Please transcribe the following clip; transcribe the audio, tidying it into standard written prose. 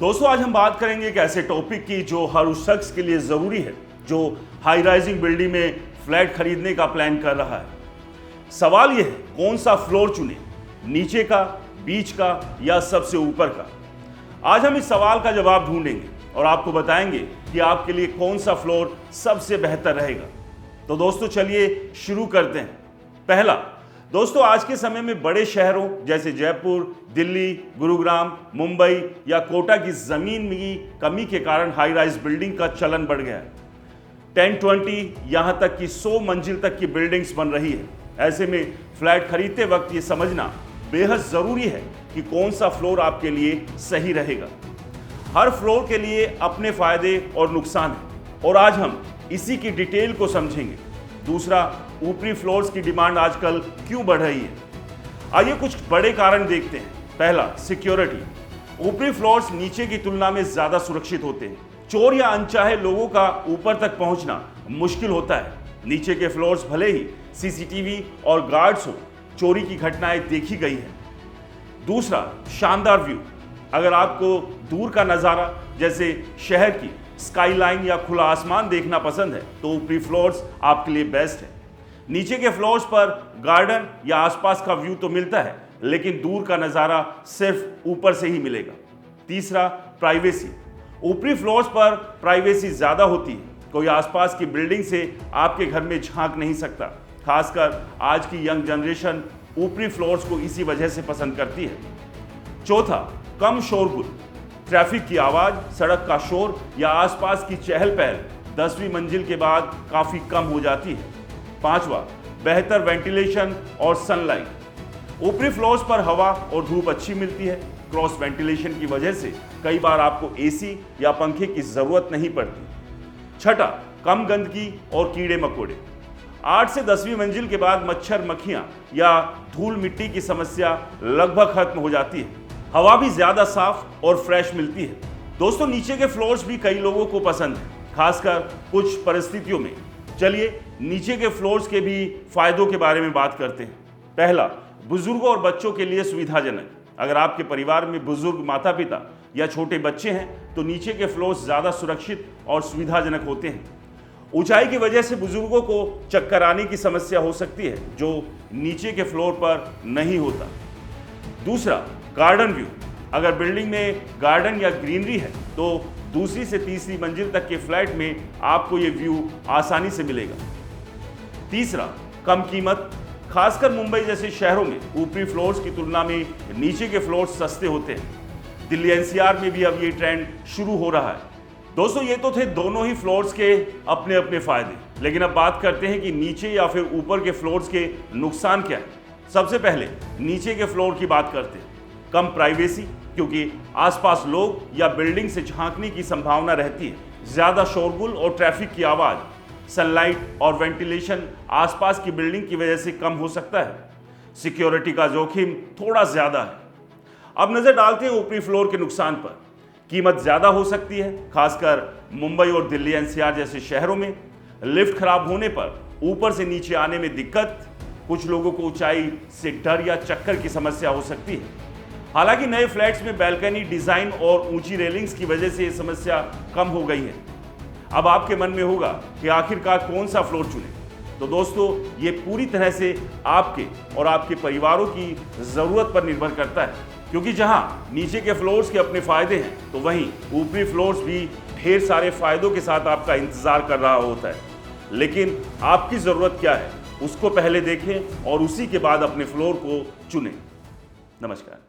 दोस्तों आज हम बात करेंगे एक ऐसे टॉपिक की जो हर उस शख्स के लिए ज़रूरी है जो हाई राइजिंग बिल्डिंग में फ्लैट खरीदने का प्लान कर रहा है। सवाल यह है कौन सा फ्लोर चुने, नीचे का, बीच का या सबसे ऊपर का। आज हम इस सवाल का जवाब ढूंढेंगे और आपको बताएंगे कि आपके लिए कौन सा फ्लोर सबसे बेहतर रहेगा। तो दोस्तों चलिए शुरू करते हैं। पहला, दोस्तों आज के समय में बड़े शहरों जैसे जयपुर, दिल्ली, गुरुग्राम, मुंबई या कोटा की जमीन की कमी के कारण हाई राइज बिल्डिंग का चलन बढ़ गया है। 10, 20 यहां तक कि 100 मंजिल तक की बिल्डिंग्स बन रही है। ऐसे में फ्लैट खरीदते वक्त ये समझना बेहद जरूरी है कि कौन सा फ्लोर आपके लिए सही रहेगा। हर फ्लोर के लिए अपने फायदे और नुकसान हैं और आज हम इसी की डिटेल को समझेंगे। दूसरा, ऊपरी फ्लोर्स की डिमांड आजकल क्यों बढ़ रही है। आइए कुछ बड़े कारण देखते हैं। पहला, सिक्योरिटी। ऊपरी फ्लोर्स नीचे की तुलना में ज्यादा सुरक्षित होते हैं। चोर या अनचाहे लोगों का ऊपर तक पहुंचना मुश्किल होता है। नीचे के फ्लोर्स भले ही सीसीटीवी और गार्ड्स हो, चोरी की घटनाएं देखी गई है। दूसरा, शानदार व्यू। अगर आपको दूर का नजारा जैसे शहर की स्काईलाइन या खुला आसमान देखना पसंद है तो ऊपरी फ्लोर्स आपके लिए बेस्ट है। नीचे के फ्लोर्स पर गार्डन या आसपास का व्यू तो मिलता है, लेकिन दूर का नज़ारा सिर्फ ऊपर से ही मिलेगा। तीसरा, प्राइवेसी। ऊपरी फ्लोर्स पर प्राइवेसी ज़्यादा होती है। कोई आसपास की बिल्डिंग से आपके घर में झांक नहीं सकता। खासकर आज की यंग जनरेशन ऊपरी फ्लोर्स को इसी वजह से पसंद करती है। चौथा, कम शोरगुल। ट्रैफिक की आवाज़, सड़क का शोर या आसपास की चहल पहल 10वीं मंजिल के बाद काफ़ी कम हो जाती है। पांचवा, बेहतर वेंटिलेशन और सनलाइट। ऊपरी फ्लोर्स पर हवा और धूप अच्छी मिलती है। क्रॉस वेंटिलेशन की वजह से कई बार आपको एसी या पंखे की ज़रूरत नहीं पड़ती। छठा, कम गंदगी और कीड़े मकोड़े। 8 से 10वीं मंजिल के बाद मच्छर, मक्खियां या धूल मिट्टी की समस्या लगभग खत्म हो जाती है। हवा भी ज्यादा साफ और फ्रेश मिलती है। दोस्तों नीचे के फ्लोर्स भी कई लोगों को पसंद है, खासकर कुछ परिस्थितियों में। चलिए नीचे के फ्लोर्स के भी फायदों के बारे में बात करते हैं। पहला, बुजुर्गों और बच्चों के लिए सुविधाजनक। अगर आपके परिवार में बुजुर्ग माता पिता या छोटे बच्चे हैं तो नीचे के फ्लोर्स ज्यादा सुरक्षित और सुविधाजनक होते हैं। ऊंचाई की वजह से बुजुर्गों को चक्कर आने की समस्या हो सकती है जो नीचे के फ्लोर पर नहीं होता। दूसरा, गार्डन व्यू। अगर बिल्डिंग में गार्डन या ग्रीनरी है तो दूसरी से तीसरी मंजिल तक के फ्लैट में आपको ये व्यू आसानी से मिलेगा। तीसरा, कम कीमत। खासकर मुंबई जैसे शहरों में ऊपरी फ्लोर्स की तुलना में नीचे के फ्लोर्स सस्ते होते हैं। दिल्ली एनसीआर में भी अब ये ट्रेंड शुरू हो रहा है। दोस्तों ये तो थे दोनों ही फ्लोर्स के अपने अपने फायदे, लेकिन अब बात करते हैं कि नीचे या फिर ऊपर के फ्लोर्स के नुकसान क्या है। सबसे पहले नीचे के फ्लोर की बात करते हैं। कम प्राइवेसी, क्योंकि आसपास लोग या बिल्डिंग से झांकने की संभावना रहती है। ज़्यादा शोरगुल और ट्रैफिक की आवाज़, सनलाइट और वेंटिलेशन आसपास की बिल्डिंग की वजह से कम हो सकता है। सिक्योरिटी का जोखिम थोड़ा ज़्यादा है। अब नज़र डालते हैं ऊपरी फ्लोर के नुकसान पर। कीमत ज़्यादा हो सकती है, खासकर मुंबई और दिल्ली एनसीआर जैसे शहरों में। लिफ्ट खराब होने पर ऊपर से नीचे आने में दिक्कत। कुछ लोगों को ऊंचाई से डर या चक्कर की समस्या हो सकती है। हालांकि नए फ्लैट्स में बैल्कनी डिजाइन और ऊंची रेलिंग्स की वजह से ये समस्या कम हो गई है। अब आपके मन में होगा कि आखिरकार कौन सा फ्लोर चुने। तो दोस्तों ये पूरी तरह से आपके और आपके परिवारों की ज़रूरत पर निर्भर करता है, क्योंकि जहां नीचे के फ्लोर्स के अपने फायदे हैं तो वहीं ऊपरी फ्लोर्स भी ढेर सारे फायदों के साथ आपका इंतजार कर रहा होता है। लेकिन आपकी ज़रूरत क्या है उसको पहले देखें और उसी के बाद अपने फ्लोर को चुनें। नमस्कार।